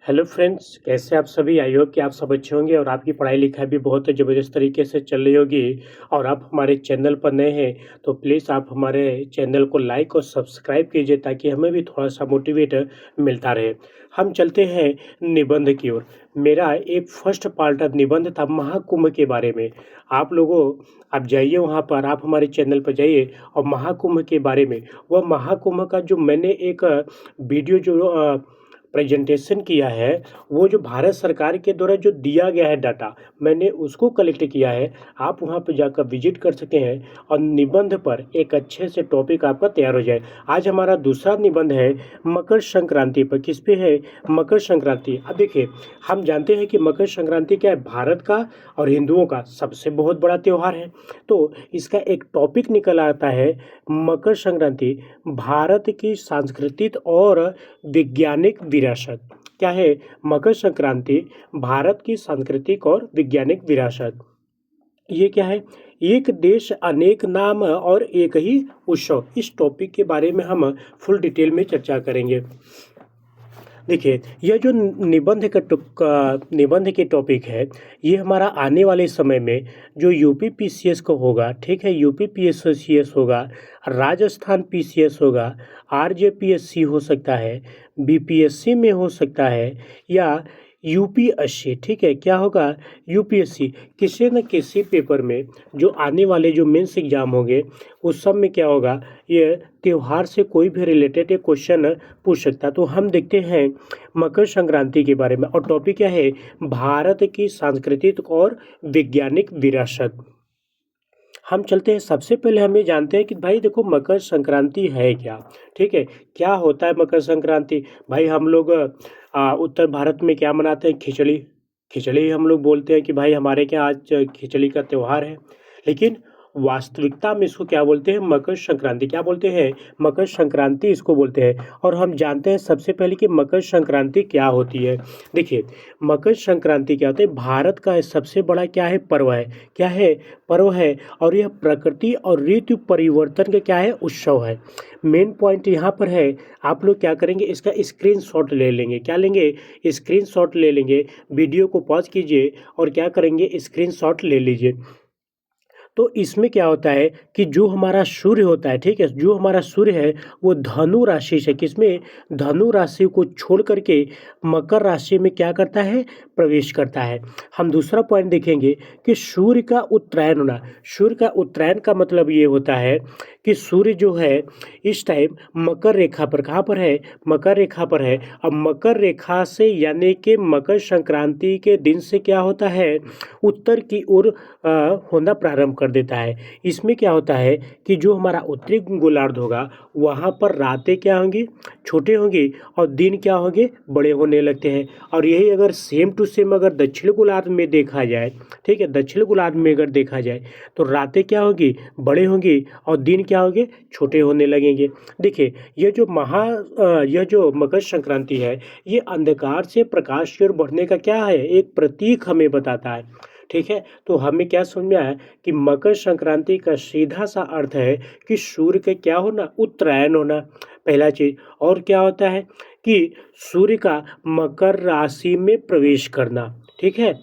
Hello friends, कैसे आप सभी। आई होप कि आप सब अच्छे होंगे और आपकी पढ़ाई लिखाई भी बहुत ज़बरदस्त तरीके से चल रही होगी। और आप हमारे चैनल पर नए हैं तो प्लीज़ आप हमारे चैनल को लाइक और सब्सक्राइब कीजिए ताकि हमें भी थोड़ा सा मोटिवेट मिलता रहे। हम चलते हैं निबंध की ओर। मेरा एक फर्स्ट पार्ट निबंध था महाकुंभ के बारे में। आप लोगों आप जाइए वहाँ पर, आप हमारे चैनल पर जाइए और महाकुंभ के बारे में, वह महाकुंभ का जो मैंने एक वीडियो जो प्रेजेंटेशन किया है, वो जो भारत सरकार के द्वारा जो दिया गया है डाटा, मैंने उसको कलेक्ट किया है। आप वहाँ पे जाकर विजिट कर सकते हैं और निबंध पर एक अच्छे से टॉपिक आपका तैयार हो जाए। आज हमारा दूसरा निबंध है मकर संक्रांति पर। किस पे है? मकर संक्रांति। अब देखिए, हम जानते हैं कि मकर संक्रांति क्या है, भारत का और हिंदुओं का सबसे बहुत बड़ा त्यौहार है। तो इसका एक टॉपिक निकल आता है, मकर संक्रांति भारत की सांस्कृतिक और वैज्ञानिक विरासत। क्या है? मकर संक्रांति भारत की सांस्कृतिक और वैज्ञानिक विरासत। ये क्या है? एक देश अनेक नाम और एक ही उत्सव। इस टॉपिक के बारे में हम फुल डिटेल में चर्चा करेंगे। देखिए, यह जो निबंध के टॉपिक है, ये हमारा आने वाले समय में जो यूपी पीसीएस को होगा, ठीक है, यूपी पीएससीएस होगा, राजस्थान पीसीएस होगा, आरजेपीएससी हो सकता है, बीपीएससी में हो सकता है, या यूपीएससी, ठीक है, क्या होगा? यूपीएससी। किसी न किसी पेपर में जो आने वाले जो मेंस एग्जाम होंगे, उस सब में क्या होगा, ये त्योहार से कोई भी रिलेटेड एक क्वेश्चन पूछ सकता है। तो हम देखते हैं मकर संक्रांति के बारे में, और टॉपिक क्या है? भारत की सांस्कृतिक और वैज्ञानिक विरासत। हम चलते हैं, सबसे पहले हम ये जानते हैं कि भाई देखो, मकर संक्रांति है क्या, ठीक है, क्या होता है मकर संक्रांति। भाई हम लोग उत्तर भारत में क्या मनाते हैं? खिचड़ी। खिचड़ी हम लोग बोलते हैं कि भाई हमारे यहाँ आज खिचड़ी का त्यौहार है। लेकिन वास्तविकता में इसको क्या बोलते हैं? मकर संक्रांति। क्या बोलते हैं? मकर संक्रांति इसको बोलते हैं। और हम जानते हैं सबसे पहले कि मकर संक्रांति क्या होती है। देखिए, मकर संक्रांति क्या होता है? भारत का सबसे बड़ा क्या है? पर्व है। क्या है? पर्व है। और यह प्रकृति और ऋतु परिवर्तन का क्या है? उत्सव है। मेन पॉइंट यहाँ पर है, आप लोग क्या करेंगे, इसका स्क्रीनशॉट ले लेंगे। क्या लेंगे? स्क्रीनशॉट ले लेंगे। वीडियो को पॉज कीजिए और क्या करेंगे, स्क्रीनशॉट ले लीजिए। तो इसमें क्या होता है कि जो हमारा सूर्य होता है, ठीक है, जो हमारा सूर्य है वो धनु राशि से, किसमें? धनु राशि को छोड़ करके मकर राशि में क्या करता है? प्रवेश करता है। हम दूसरा पॉइंट देखेंगे कि सूर्य का उत्तरायण होना। सूर्य का उत्तरायण का मतलब ये होता है कि सूर्य जो है इस टाइम मकर रेखा पर, कहाँ पर है? मकर रेखा पर है। अब मकर रेखा से यानी कि मकर संक्रांति के दिन से क्या होता है? उत्तर की ओर होना प्रारंभ कर देता है। इसमें क्या होता है कि जो हमारा उत्तरी गोलार्ध होगा, वहाँ पर रातें क्या होंगी? छोटे होंगी और दिन क्या होंगे? बड़े होने लगते हैं। और यही अगर सेम टू सेम अगर दक्षिण गोलार्ध में देखा जाए, ठीक है, दक्षिण गोलार्ध में अगर देखा जाए तो रातें क्या होगी? बड़े होंगी और दिन क्या होंगे? छोटे होने लगेंगे। देखिए, यह जो मकर संक्रांति है, ये अंधकार से प्रकाश की ओर बढ़ने का क्या है? एक प्रतीक हमें बताता है, ठीक है। तो हमें क्या समझ में आया कि मकर संक्रांति का सीधा सा अर्थ है कि सूर्य का क्या होना? उत्तरायण होना, पहला चीज। और क्या होता है कि सूर्य का मकर राशि में प्रवेश करना, ठीक है।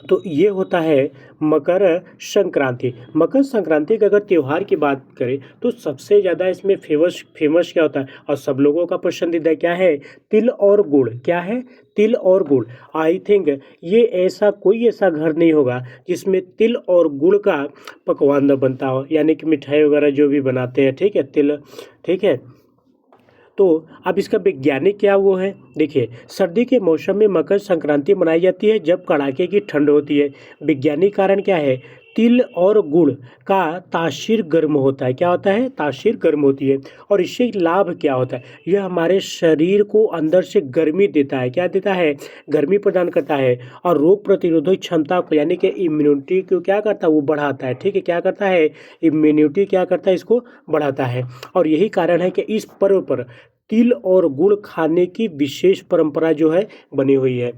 तो ये होता है मकर संक्रांति। मकर संक्रांति का अगर त्यौहार की बात करें तो सबसे ज़्यादा इसमें फेमस क्या होता है और सब लोगों का पसंदीदा क्या है? तिल और गुड़। क्या है? तिल और गुड़। आई थिंक ये कोई ऐसा घर नहीं होगा जिसमें तिल और गुड़ का पकवान न बनता हो, यानी कि मिठाई वगैरह जो भी बनाते हैं, ठीक है, तिल, ठीक है। तो अब इसका वैज्ञानिक क्या वो है? देखिए, सर्दी के मौसम में मकर संक्रांति मनाई जाती है जब कड़ाके की ठंड होती है। वैज्ञानिक कारण क्या है? तिल और गुड़ का तासीर गर्म होता है। क्या होता है? तासीर गर्म होती है। और इससे लाभ क्या होता है? यह हमारे शरीर को अंदर से गर्मी देता है। क्या देता है? गर्मी प्रदान करता है। और रोग प्रतिरोधक क्षमता को, यानी कि इम्यूनिटी को क्या करता है? वो बढ़ाता है, ठीक है। क्या करता है? इम्यूनिटी क्या करता है? इसको बढ़ाता है। और यही कारण है कि इस पर्व पर तिल और गुड़ खाने की विशेष परंपरा जो है बनी हुई है।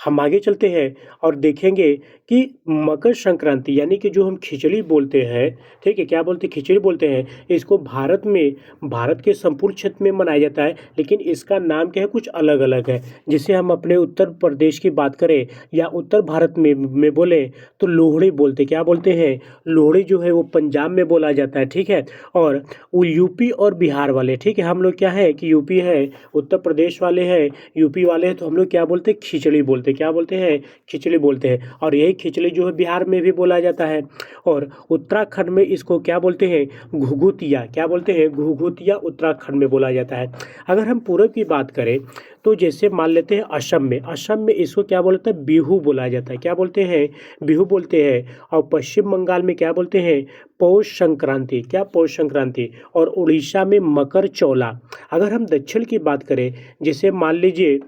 हम आगे चलते हैं और देखेंगे कि मकर संक्रांति यानी कि जो हम खिचड़ी बोलते हैं, ठीक है, क्या बोलते हैं, खिचड़ी बोलते हैं, इसको भारत के संपूर्ण क्षेत्र में मनाया जाता है, लेकिन इसका नाम क्या है, कुछ अलग अलग है। जिसे हम अपने उत्तर प्रदेश की बात करें या उत्तर भारत में बोले तो लोहड़ी बोलते, क्या बोलते हैं, लोहड़ी जो है वो पंजाब में बोला जाता है, ठीक है। और वो यूपी और बिहार वाले, ठीक है, हम लोग क्या है कि यूपी है, उत्तर प्रदेश वाले हैं, यूपी वाले हैं, तो हम लोग क्या बोलते हैं, खिचड़ी बोलते हैं, क्या बोलते हैं, खिचड़ी बोलते हैं। और यही खिचड़ी जो है बिहार में भी बोला जाता है। और उत्तराखंड में इसको क्या बोलते हैं, घुघुतिया, क्या बोलते हैं, घुघुतिया उत्तराखंड में बोला जाता है। अगर हम पूरब की बात करें तो जैसे मान लेते हैं असम में इसको क्या बोलते हैं, बिहू बोला जाता है, क्या बोलते हैं, बिहू बोलते हैं। और पश्चिम बंगाल में क्या बोलते हैं, पौष संक्रांति, क्या, पौष संक्रांति। और उड़ीसा में मकर चौला। अगर हम दक्षिण की बात करें, जैसे मान लीजिए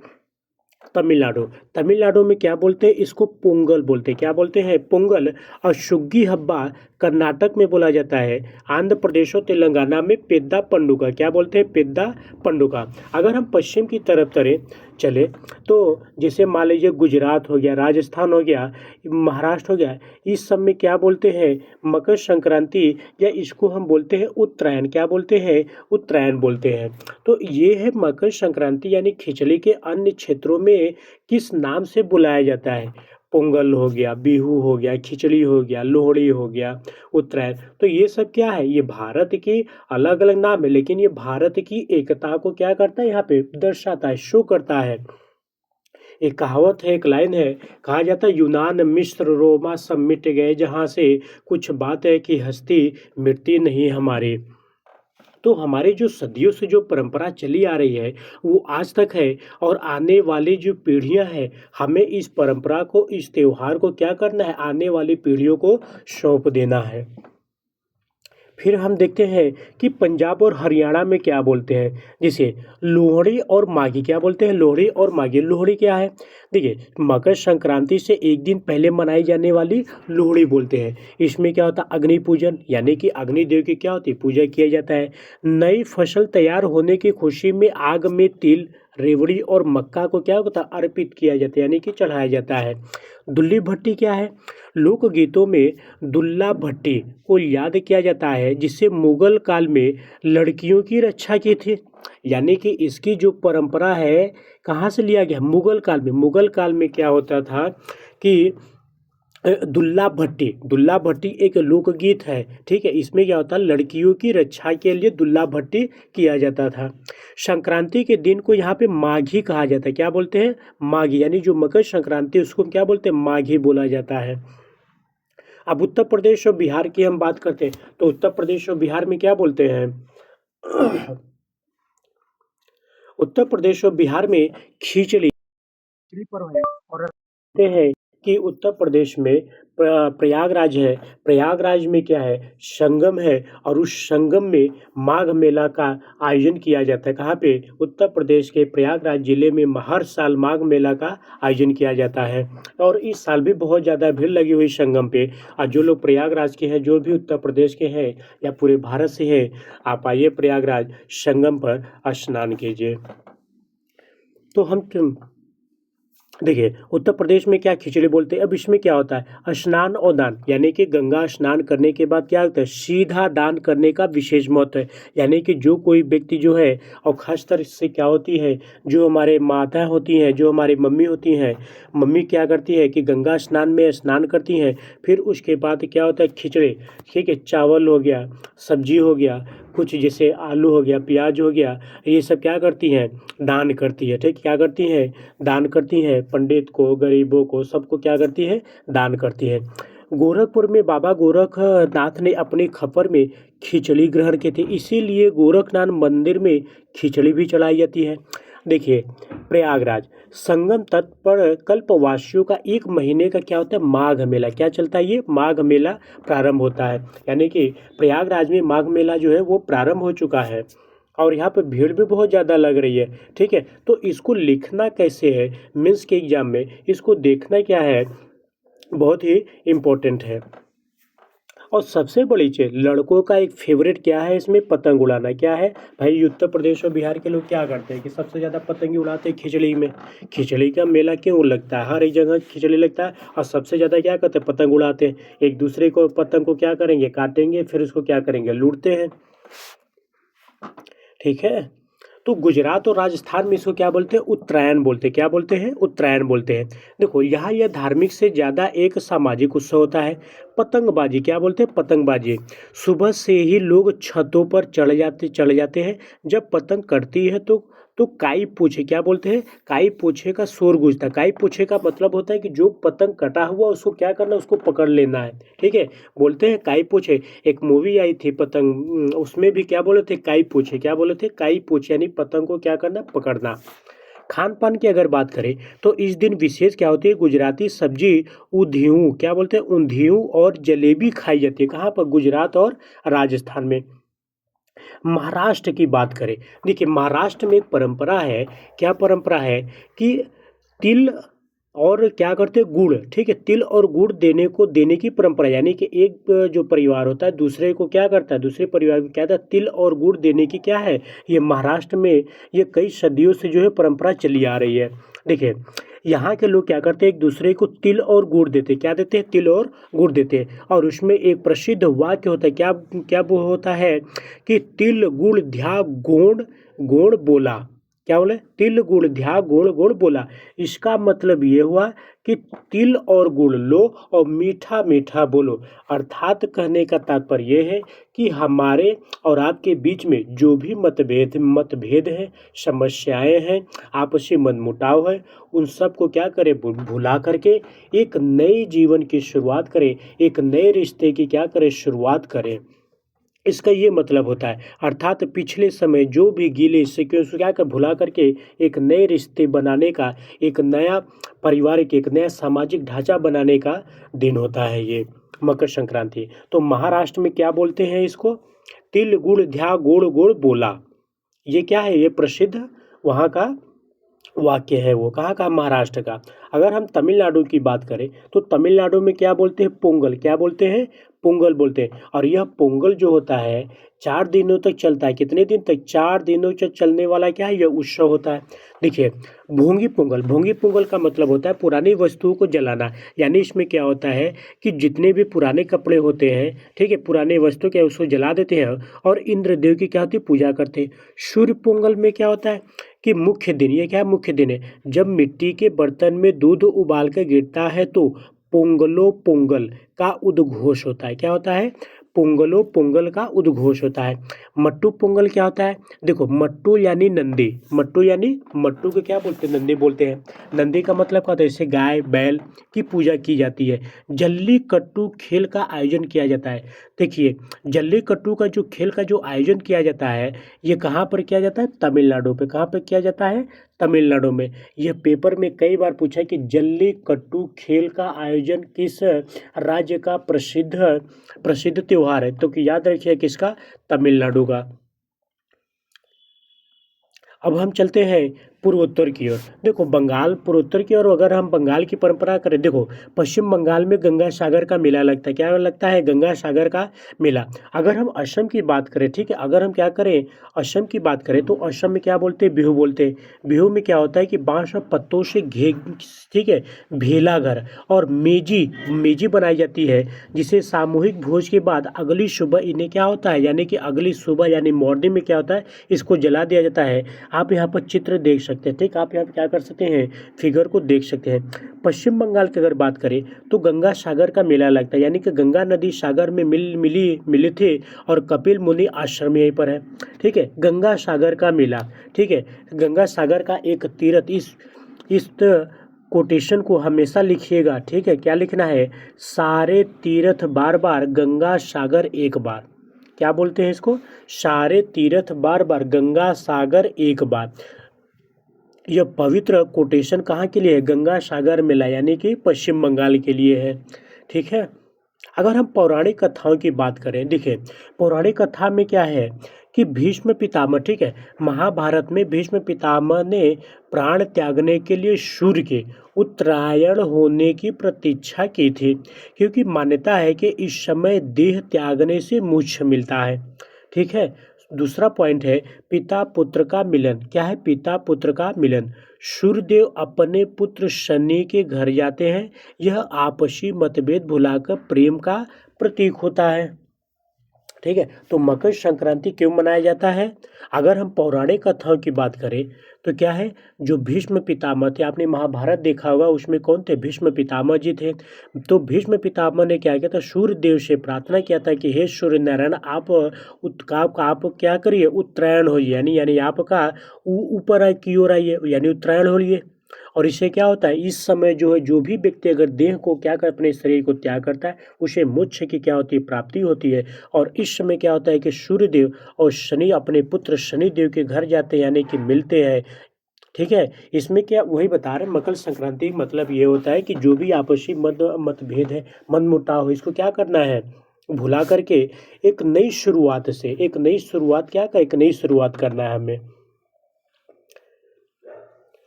तमिलनाडु, तमिलनाडु में क्या बोलते हैं, इसको पोंगल बोलते हैं, क्या बोलते हैं, पोंगल। और सुग्गी हब्बा कर्नाटक में बोला जाता है। आंध्र प्रदेश और तेलंगाना में पेद्दा पंडुगा, क्या बोलते हैं, पेद्दा पंडुगा। अगर हम पश्चिम की तरफ चले तो जैसे मान लीजिए गुजरात हो गया, राजस्थान हो गया, महाराष्ट्र हो गया, इस सब में क्या बोलते हैं, मकर संक्रांति, या इसको हम बोलते हैं उत्तरायण, क्या बोलते हैं, उत्तरायण बोलते हैं। तो ये है मकर संक्रांति यानी खिचड़ी के अन्य क्षेत्रों में किस नाम से बुलाया जाता है। पोंगल हो गया, बिहू हो गया, खिचड़ी हो गया, लोहड़ी हो गया, उत्तरायण। तो ये सब क्या है, ये भारत के अलग अलग नाम है, लेकिन ये भारत की एकता को क्या करता है, यहाँ पे दर्शाता है, शो करता है। एक कहावत है, एक लाइन है, कहा जाता है, यूनान मिस्र रोमा सब मिट गए, जहाँ से कुछ बात है कि हस्ती मिटती नहीं हमारी। तो हमारे जो सदियों से जो परंपरा चली आ रही है वो आज तक है। और आने वाली जो पीढ़ियां हैं, हमें इस परंपरा को, इस त्योहार को क्या करना है, आने वाली पीढ़ियों को सौंप देना है। फिर हम देखते हैं कि पंजाब और हरियाणा में क्या बोलते हैं, जैसे लोहड़ी और माघी, क्या बोलते हैं, लोहड़ी और माघी। लोहड़ी क्या है, देखिए, मकर संक्रांति से एक दिन पहले मनाई जाने वाली लोहड़ी बोलते हैं। इसमें क्या होता है, अग्नि पूजन, यानी कि अग्निदेव की क्या होती है, पूजा किया जाता है। नई फसल तैयार होने की खुशी में आग में तिल, रेवड़ी और मक्का को क्या होता है, अर्पित किया जाता है, यानी कि चढ़ाया जाता है। दुल्ली भट्टी क्या है, लोकगीतों में दुल्ला भट्टी को याद किया जाता है, जिससे मुगल काल में लड़कियों की रक्षा की थी। यानी कि इसकी जो परंपरा है कहाँ से लिया गया, मुगल काल में। मुगल काल में क्या होता था कि दुल्ला भट्टी एक लोकगीत है, ठीक है। इसमें क्या होता है, लड़कियों की रक्षा के लिए दुल्ला भट्टी किया जाता था। संक्रांति के दिन को यहाँ पे माघी कहा जाता है, क्या बोलते हैं, माघी, यानी जो मकर संक्रांति उसको क्या बोलते हैं, माघी बोला जाता है। अब उत्तर प्रदेश और बिहार की हम बात करते हैं तो उत्तर प्रदेश और बिहार में क्या बोलते हैं, उत्तर प्रदेश और बिहार में खिचड़ी पर्व है। और कहते हैं कि उत्तर प्रदेश में प्रयागराज है, प्रयागराज में क्या है, संगम है। और उस संगम में माघ मेला का आयोजन किया जाता है। कहाँ पे, उत्तर प्रदेश के प्रयागराज जिले में हर साल माघ मेला का आयोजन किया जाता है। और इस साल भी बहुत ज़्यादा भीड़ लगी हुई संगम पे। और जो लोग प्रयागराज के हैं, जो भी उत्तर प्रदेश के हैं या पूरे भारत से हैं, आप आइए प्रयागराज, संगम पर स्नान कीजिए। तो हम देखिए, उत्तर प्रदेश में क्या खिचड़ी बोलते हैं। अब इसमें क्या होता है, स्नान और दान, यानी कि गंगा स्नान करने के बाद क्या होता है, सीधा दान करने का विशेष महत्व है। यानी कि जो कोई व्यक्ति जो है, और खासतर इससे क्या होती है, जो हमारे माता होती हैं, जो हमारी मम्मी होती हैं, मम्मी क्या करती है कि गंगा स्नान में स्नान करती हैं। फिर उसके बाद क्या होता है, खिचड़ी, ठीक है, चावल हो गया, सब्जी हो गया, कुछ जैसे आलू हो गया, प्याज हो गया, ये सब क्या करती हैं, दान करती है, ठीक, क्या करती हैं, दान करती हैं। पंडित को, गरीबों को, सबको क्या करती है, दान करती है। गोरखपुर में बाबा गोरखनाथ ने अपने खपर में खिचड़ी ग्रहण की थी, इसीलिए गोरखनाथ मंदिर में खिचड़ी भी चढ़ाई जाती है। देखिए, प्रयागराज संगम तट पर कल्पवासियों का एक महीने का क्या होता है, माघ मेला, क्या चलता है, ये माघ मेला प्रारंभ होता है। यानी कि प्रयागराज में माघ मेला जो है वो प्रारंभ हो चुका है। और यहाँ पे भीड़ भी बहुत ज़्यादा लग रही है, ठीक है। तो इसको लिखना कैसे है, मेंस के एग्जाम में इसको देखना क्या है, बहुत ही इम्पोर्टेंट है। और सबसे बड़ी चीज़, लड़कों का एक फेवरेट क्या है इसमें, पतंग उड़ाना। क्या है भाई, उत्तर प्रदेश और बिहार के लोग क्या करते हैं कि सबसे ज़्यादा पतंग उड़ाते हैं खिचड़ी में। खिचड़ी का मेला क्यों लगता है, हर एक जगह खिचड़ी लगता है, और सबसे ज़्यादा क्या करते हैं, पतंग उड़ाते हैं। एक दूसरे को पतंग को क्या करेंगे, काटेंगे, फिर उसको क्या करेंगे, लूटते हैं। ठीक है, तो गुजरात और राजस्थान में इसको क्या बोलते हैं, उत्तरायण बोलते हैं। क्या बोलते हैं, उत्तरायण बोलते हैं। देखो यहाँ यह धार्मिक से ज़्यादा एक सामाजिक उत्सव होता है। पतंगबाजी, क्या बोलते हैं, पतंगबाजी। सुबह से ही लोग छतों पर चढ़ जाते हैं। जब पतंग कटती है तो काई पूछे, क्या बोलते हैं, काई पूछे का शोर गूंजता है। काई पूछे का मतलब होता है कि जो पतंग कटा हुआ उसको क्या करना, उसको पकड़ लेना है। ठीक है, बोलते हैं काई पूछे। एक मूवी आई थी पतंग, उसमें भी क्या बोले थे, काई पूछे। क्या बोले थे, काई पूछे, यानी पतंग को क्या करना, पकड़ना। खान पान की अगर बात करें तो इस दिन विशेष क्या होती है, गुजराती सब्जी ऊंधिયું, क्या बोलते हैं, ऊंधिયું और जलेबी खाई जाती है। कहाँ पर, गुजरात और राजस्थान में। महाराष्ट्र की बात करें, देखिए महाराष्ट्र में एक परंपरा है। क्या परंपरा है कि तिल और क्या करते हैं, गुड़। ठीक है, तिल और गुड़ देने की परंपरा, यानी कि एक जो परिवार होता है दूसरे को क्या करता है, दूसरे परिवार को क्या होता है, तिल और गुड़ देने की क्या है, ये महाराष्ट्र में ये कई सदियों से जो है परंपरा चली आ रही है। देखिए यहाँ के लोग क्या करते हैं, एक दूसरे को तिल और गुड़ देते हैं। क्या देते हैं, तिल और गुड़ देते हैं। और उसमें एक प्रसिद्ध वाक्य होता है, क्या क्या वो होता है कि तिल गुड़ ध्या गोड़ गोड़ बोला। क्या बोले, तिल गुड़ ध्या गोड़ गोड़ बोला। इसका मतलब ये हुआ कि तिल और गुड़ लो और मीठा मीठा बोलो। अर्थात कहने का तात्पर्य ये है कि हमारे और आपके बीच में जो भी मतभेद है, समस्याएं हैं, आपसी मनमुटाव है, उन सब को क्या करें, भुला करके एक नए जीवन की शुरुआत करें, एक नए रिश्ते की क्या करें, शुरुआत करें। इसका ये मतलब होता है, अर्थात पिछले समय जो भी गीले शिकवे उसको क्या कर, भुला करके एक नए रिश्ते बनाने का, एक नया पारिवारिक, एक नया सामाजिक ढांचा बनाने का दिन होता है ये मकर संक्रांति। तो महाराष्ट्र में क्या बोलते हैं इसको, तिल गुड़ ध्या गोड़ गोड़ बोला। ये क्या है, ये प्रसिद्ध वहाँ का वाक्य है। वो कहाँ का, महाराष्ट्र का। अगर हम तमिलनाडु की बात करें तो तमिलनाडु में क्या बोलते हैं, पोंगल। क्या बोलते हैं, पोंगल बोलते हैं। और यह पोंगल जो होता है 4 दिनों तक चलता है। कितने दिन तक, 4 दिनों तक चलने वाला क्या है, यह उत्सव होता है। देखिए भोंगी पोंगल का मतलब होता है पुरानी वस्तुओं को जलाना। यानी इसमें क्या होता है कि जितने भी पुराने कपड़े होते हैं, ठीक है, पुराने वस्तु क्या उसको जला देते हैं और इंद्रदेव की क्या होती है, पूजा करते हैं। सूर्य पोंगल में क्या होता है कि मुख्य दिन, ये क्या है, मुख्य दिन है। जब मिट्टी के बर्तन में दूध उबाल कर गिरता है तो पोंगलो पोंगल का उद्घोष होता है। क्या होता है, पोंगलो पोंगल का उद्घोष होता है। मट्टू पोंगल क्या होता है, देखो मट्टू यानी नंदी, मट्टू यानी, मट्टू को क्या बोलते हैं, नंदी बोलते हैं। नंदी का मतलब क्या होता है, जैसे गाय बैल की पूजा की जाती है। जल्लीकट्टू खेल का आयोजन किया जाता है। देखिए जल्लीकट्टू का जो खेल का जो आयोजन किया जाता है, ये कहाँ पर किया जाता है, तमिलनाडु पे। कहाँ पर किया जाता है, तमिलनाडु में। यह पेपर में कई बार पूछा है कि जल्लीकट्टू खेल का आयोजन किस राज्य का प्रसिद्ध त्योहार है, तो कि याद रखिए किसका, तमिलनाडु का। अब हम चलते हैं पूर्वोत्तर की ओर। देखो बंगाल पूर्वोत्तर की ओर, अगर हम बंगाल की परंपरा करें, देखो पश्चिम बंगाल में गंगा सागर का मेला लगता है। क्या लगता है, गंगा सागर का मेला। अगर हम असम की बात करें, ठीक है, अगर हम क्या करें, असम की बात करें तो असम में क्या बोलते हैं, बिहू बोलते हैं। बिहू में क्या होता है कि बांस और पत्तों से ठीक है, भेला घर और मेजी बनाई जाती है, जिसे सामूहिक भोज के बाद अगली सुबह इन्हें क्या होता है, यानी कि अगली सुबह यानी मॉर्निंग में क्या होता है, इसको जला दिया जाता है। आप यहाँ पर चित्र देख सकते हैं, ठीक, आप यहाँ पर क्या कर सकते हैं, फिगर को देख सकते हैं। पश्चिम बंगाल की अगर बात करें तो गंगा सागर का मेला लगता है, यानी कि गंगा नदी सागर में मिली थे और कपिल मुनि आश्रम यहीं पर है। ठीक है, गंगा सागर का मेला। ठीक है, गंगा सागर का एक तीर्थ, इस कोटेशन को हमेशा लिखिएगा। ठीक है, क्या लिखना है, सारे तीर्थ बार बार, गंगा सागर एक बार। क्या बोलते हैं इसको, सारे तीर्थ बार बार, गंगा सागर एक बार। यह पवित्र कोटेशन कहाँ के लिए है, गंगा सागर मेला, यानी कि पश्चिम बंगाल के लिए है। ठीक है, अगर हम पौराणिक कथाओं की बात करें, देखिए पौराणिक कथा में क्या है कि भीष्म पितामह, ठीक है, महाभारत में भीष्म पितामह ने प्राण त्यागने के लिए सूर्य के उत्तरायण होने की प्रतीक्षा की थी, क्योंकि मान्यता है कि इस समय देह त्यागने से मोक्ष मिलता है। ठीक है। दूसरा पॉइंट है पिता पुत्र का मिलन। क्या है? पिता पुत्र का मिलन। सूर्यदेव अपने पुत्र शनि के घर जाते हैं। यह आपसी मतभेद भुलाकर प्रेम का प्रतीक होता है। ठीक है। तो मकर संक्रांति क्यों मनाया जाता है? अगर हम पौराणिक कथाओं की बात करें तो क्या है, जो भीष्म पितामह थे, आपने महाभारत देखा होगा, उसमें कौन थे? भीष्म पितामह जी थे। तो भीष्म पितामह ने क्या किया था? सूर्य देव से प्रार्थना किया था कि हे सूर्य नारायण, आप क्या करिए? उत्तरायण होइए, यानी आपका ऊपर की ओर आइए, यानी उत्तरायण होइए। और इससे क्या होता है, इस समय जो है, जो भी व्यक्ति अगर देह को क्या कर अपने शरीर को त्याग करता है, उसे मोक्ष की क्या होती है? प्राप्ति होती है। और इस समय क्या होता है कि सूर्यदेव और शनि अपने पुत्र शनिदेव के घर जाते हैं, यानी कि मिलते हैं। ठीक है। इसमें क्या वही बता रहे हैं, मकर संक्रांति का मतलब ये होता है कि जो भी आपसी मतभेद है, मनमुटाव है, इसको क्या करना है? भुला करके एक नई शुरुआत से, एक नई शुरुआत क्या कर एक नई शुरुआत करना है हमें।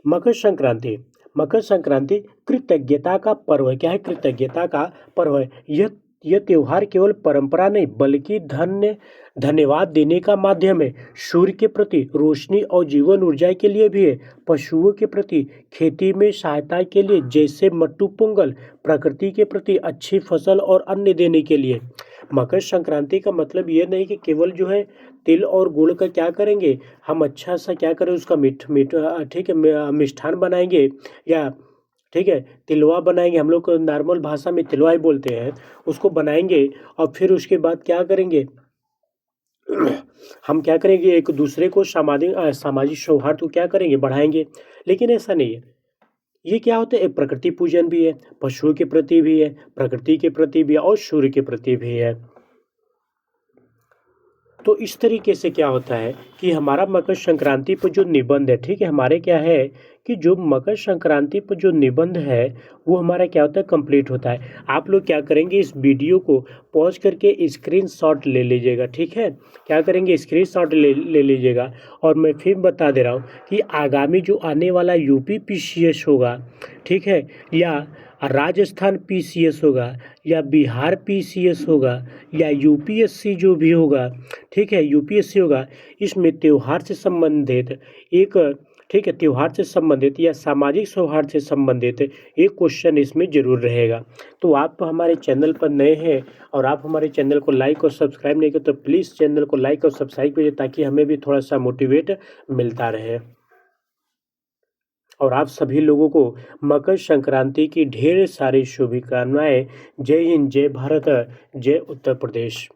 मकर संक्रांति, मकर संक्रांति कृतज्ञता का पर्व है। क्या है? कृतज्ञता का पर्व है। यह त्योहार केवल परंपरा नहीं बल्कि धन्यवाद देने का माध्यम है। सूर्य के प्रति रोशनी और जीवन ऊर्जा के लिए भी है। पशुओं के प्रति खेती में सहायता के लिए, जैसे मट्टू पोंगल, प्रकृति के प्रति अच्छी फसल और अन्न देने के लिए। मकर संक्रांति का मतलब ये नहीं कि केवल जो है तिल और गुड़ का क्या करेंगे, हम अच्छा सा क्या करें, उसका ठीक है, मिष्ठान बनाएंगे, या ठीक है तिलवा बनाएंगे, हम लोग को नॉर्मल भाषा में तिलवा ही बोलते हैं, उसको बनाएंगे। और फिर उसके बाद क्या करेंगे, हम क्या करेंगे, एक दूसरे को सामाजिक सौहार्द को क्या करेंगे, बढ़ाएंगे। लेकिन ऐसा नहीं है। ये क्या होता है, एक प्रकृति पूजन भी है, पशुओं के प्रति भी है, प्रकृति के प्रति भी है, और सूर्य के प्रति भी है। तो इस तरीके से क्या होता है कि हमारा मकर संक्रांति पर जो निबंध है, ठीक है, हमारे क्या है कि जो मकर संक्रांति पर जो निबंध है वो हमारा क्या होता है, कंप्लीट होता है। आप लोग क्या करेंगे, इस वीडियो को पॉज करके स्क्रीनशॉट ले लीजिएगा। ठीक है, क्या करेंगे, स्क्रीनशॉट ले लीजिएगा। और मैं फिर बता दे रहा हूँ कि आगामी जो आने वाला यूपी पीसीएस होगा, ठीक है, या राजस्थान पीसीएस होगा, या बिहार पीसीएस होगा, या यूपीएससी जो भी होगा, ठीक है, यूपीएससी होगा, इसमें त्यौहार से संबंधित एक, ठीक है, त्यौहार से संबंधित या सामाजिक सौहार्द से संबंधित एक क्वेश्चन इसमें जरूर रहेगा। तो आप हमारे चैनल पर नए हैं और आप हमारे चैनल को लाइक और सब्सक्राइब नहीं किए तो प्लीज़ चैनल को लाइक और सब्सक्राइब कीजिए, ताकि हमें भी थोड़ा सा मोटिवेट मिलता रहे। और आप सभी लोगों को मकर संक्रांति की ढेर सारी शुभकामनाएं। जय हिंद, जय भारत, जय उत्तर प्रदेश।